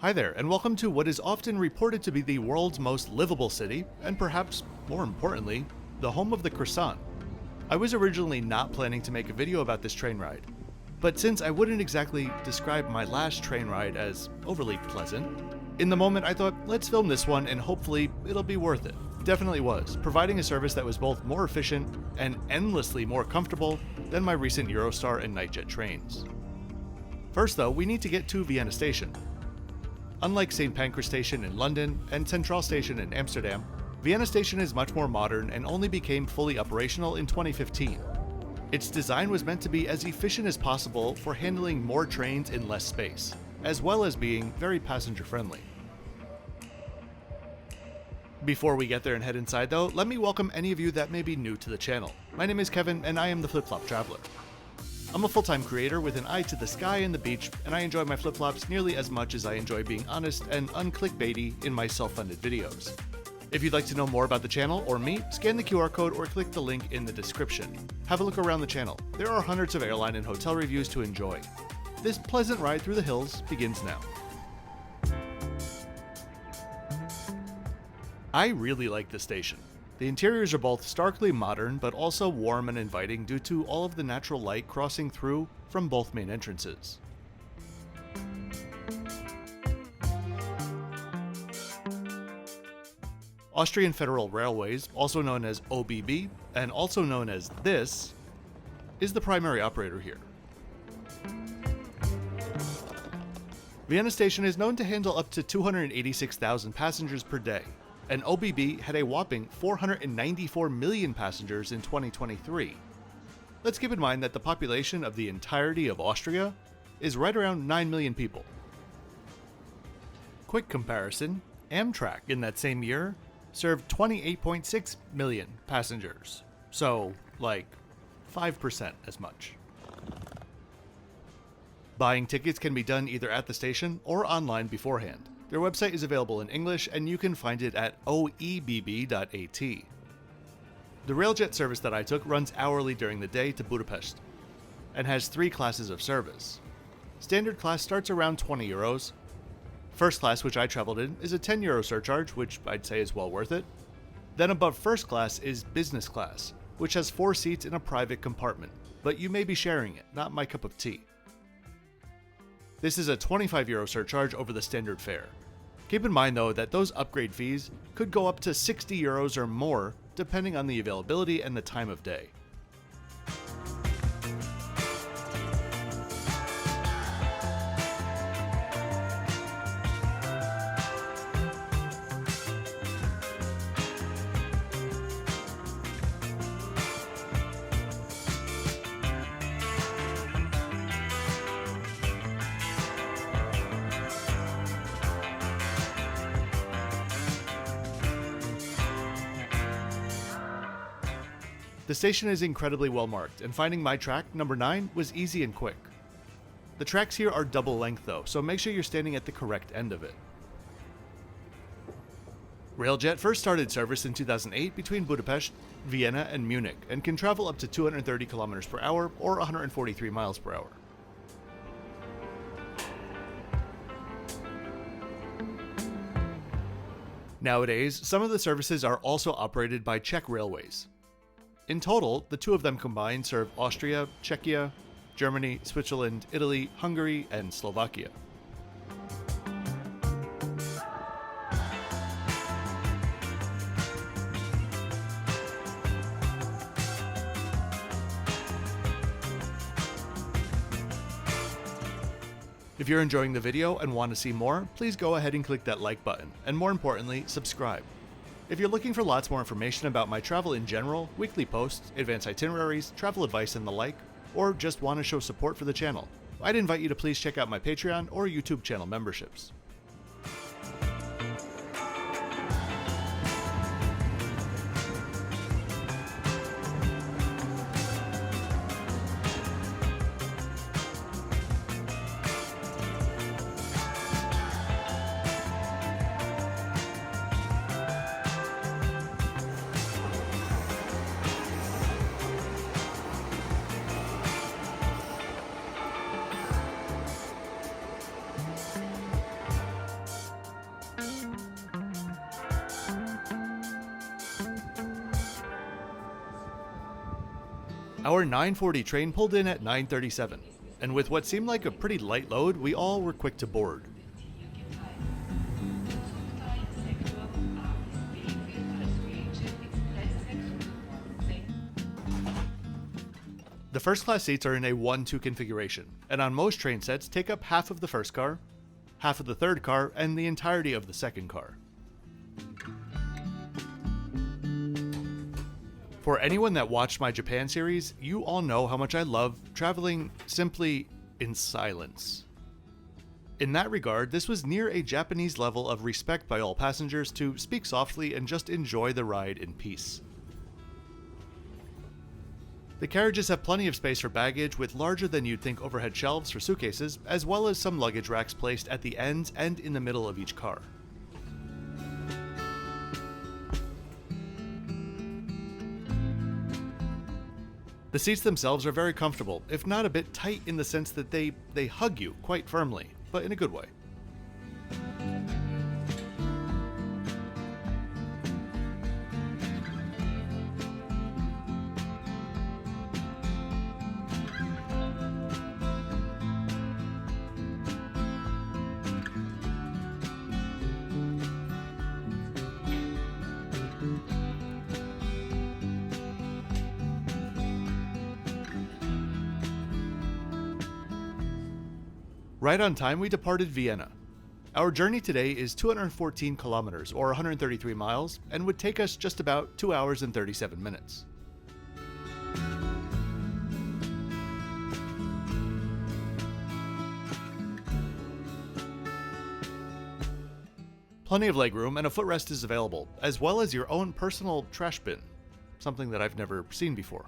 Hi there, and welcome to what is often reported to be the world's most livable city, and perhaps, more importantly, the home of the croissant. I was originally not planning to make a video about this train ride, but since I wouldn't exactly describe my last train ride as overly pleasant, in the moment I thought, let's film this one and hopefully it'll be worth it. Definitely was, providing a service that was both more efficient and endlessly more comfortable than my recent Eurostar and Nightjet trains. First though, we need to get to Vienna Station. Unlike St. Pancras Station in London and Centraal Station in Amsterdam, Vienna Station is much more modern and only became fully operational in 2015. Its design was meant to be as efficient as possible for handling more trains in less space, as well as being very passenger friendly. Before we get there and head inside though, let me welcome any of you that may be new to the channel. My name is Kevin and I am the Flip Flop Traveler. I'm a full-time creator with an eye to the sky and the beach, and I enjoy my flip-flops nearly as much as I enjoy being honest and unclickbaity in my self-funded videos. If you'd like to know more about the channel or me, scan the QR code or click the link in the description. Have a look around the channel. There are hundreds of airline and hotel reviews to enjoy. This pleasant ride through the hills begins now. I really like this station. The interiors are both starkly modern, but also warm and inviting due to all of the natural light crossing through from both main entrances. Austrian Federal Railways, also known as OBB, and also known as this, is the primary operator here. Vienna Station is known to handle up to 286,000 passengers per day, and OBB had a whopping 494 million passengers in 2023. Let's keep in mind that the population of the entirety of Austria is right around 9 million people. Quick comparison, Amtrak in that same year served 28.6 million passengers, so like 5% as much. Buying tickets can be done either at the station or online beforehand. Their website is available in English and you can find it at oebb.at. The Railjet service that I took runs hourly during the day to Budapest and has 3 classes of service. Standard class starts around 20 euros. First class, which I traveled in, is a 10 euro surcharge, which I'd say is well worth it. Then above first class is business class, which has 4 seats in a private compartment, but you may be sharing it, not my cup of tea. This is a 25 euro surcharge over the standard fare. Keep in mind though that those upgrade fees could go up to 60 euros or more depending on the availability and the time of day. The station is incredibly well marked, and finding my track, number 9, was easy and quick. The tracks here are double length though, so make sure you're standing at the correct end of it. Railjet first started service in 2008 between Budapest, Vienna, and Munich, and can travel up to 230 km per hour or 143 miles per hour. Nowadays, some of the services are also operated by Czech railways. In total, the 2 of them combined serve Austria, Czechia, Germany, Switzerland, Italy, Hungary, and Slovakia. If you're enjoying the video and want to see more, please go ahead and click that like button, and more importantly, subscribe. If you're looking for lots more information about my travel in general, weekly posts, advanced itineraries, travel advice and the like, or just want to show support for the channel, I'd invite you to please check out my Patreon or YouTube channel memberships. Our 9:40 train pulled in at 9:37, and with what seemed like a pretty light load, we all were quick to board. The first class seats are in a 1-2 configuration, and on most train sets take up half of the first car, half of the third car, and the entirety of the second car. For anyone that watched my Japan series, you all know how much I love traveling simply in silence. In that regard, this was near a Japanese level of respect by all passengers to speak softly and just enjoy the ride in peace. The carriages have plenty of space for baggage, with larger than you'd think overhead shelves for suitcases, as well as some luggage racks placed at the ends and in the middle of each car. The seats themselves are very comfortable, if not a bit tight in the sense that they hug you quite firmly, but in a good way. Right on time, we departed Vienna. Our journey today is 214 kilometers, or 133 miles, and would take us just about 2 hours and 37 minutes. Plenty of legroom and a footrest is available, as well as your own personal trash bin, something that I've never seen before.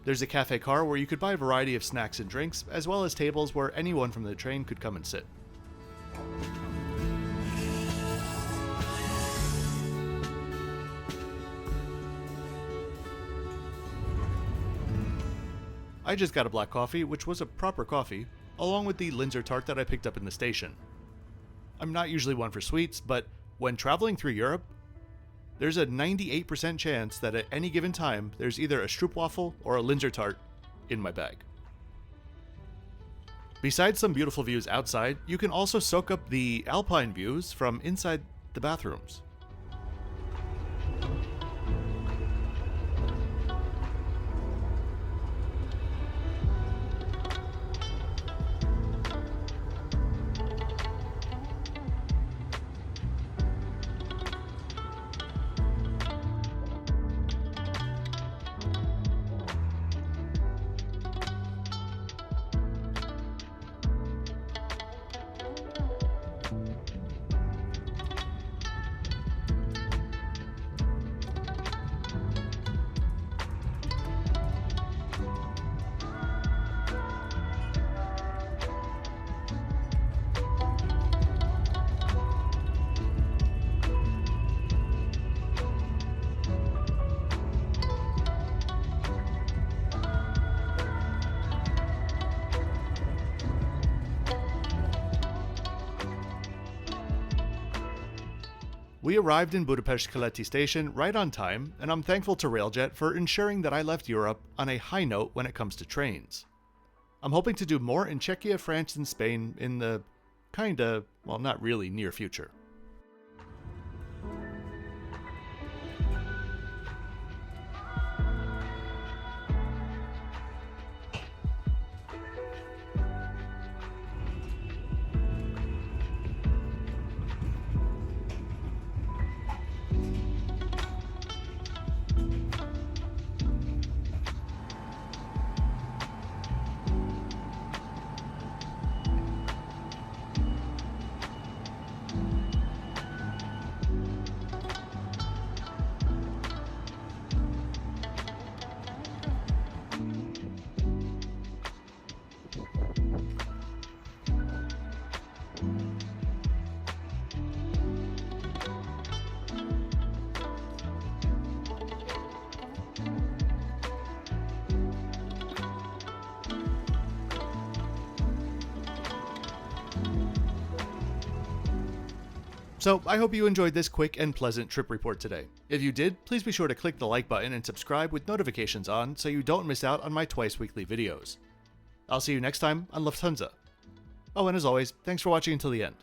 There's a cafe car where you could buy a variety of snacks and drinks, as well as tables where anyone from the train could come and sit. I just got a black coffee, which was a proper coffee, along with the Linzer tart that I picked up in the station. I'm not usually one for sweets, but when traveling through Europe, there's a 98% chance that at any given time, there's either a stroopwafel or a Linzer tart in my bag. Besides some beautiful views outside, you can also soak up the alpine views from inside the bathrooms. We arrived in Budapest Keleti station right on time, and I'm thankful to Railjet for ensuring that I left Europe on a high note when it comes to trains. I'm hoping to do more in Czechia, France, and Spain in the well, not really near future. So I hope you enjoyed this quick and pleasant trip report today. If you did, please be sure to click the like button and subscribe with notifications on so you don't miss out on my twice weekly videos. I'll see you next time on Lufthansa. Oh, and as always, thanks for watching until the end.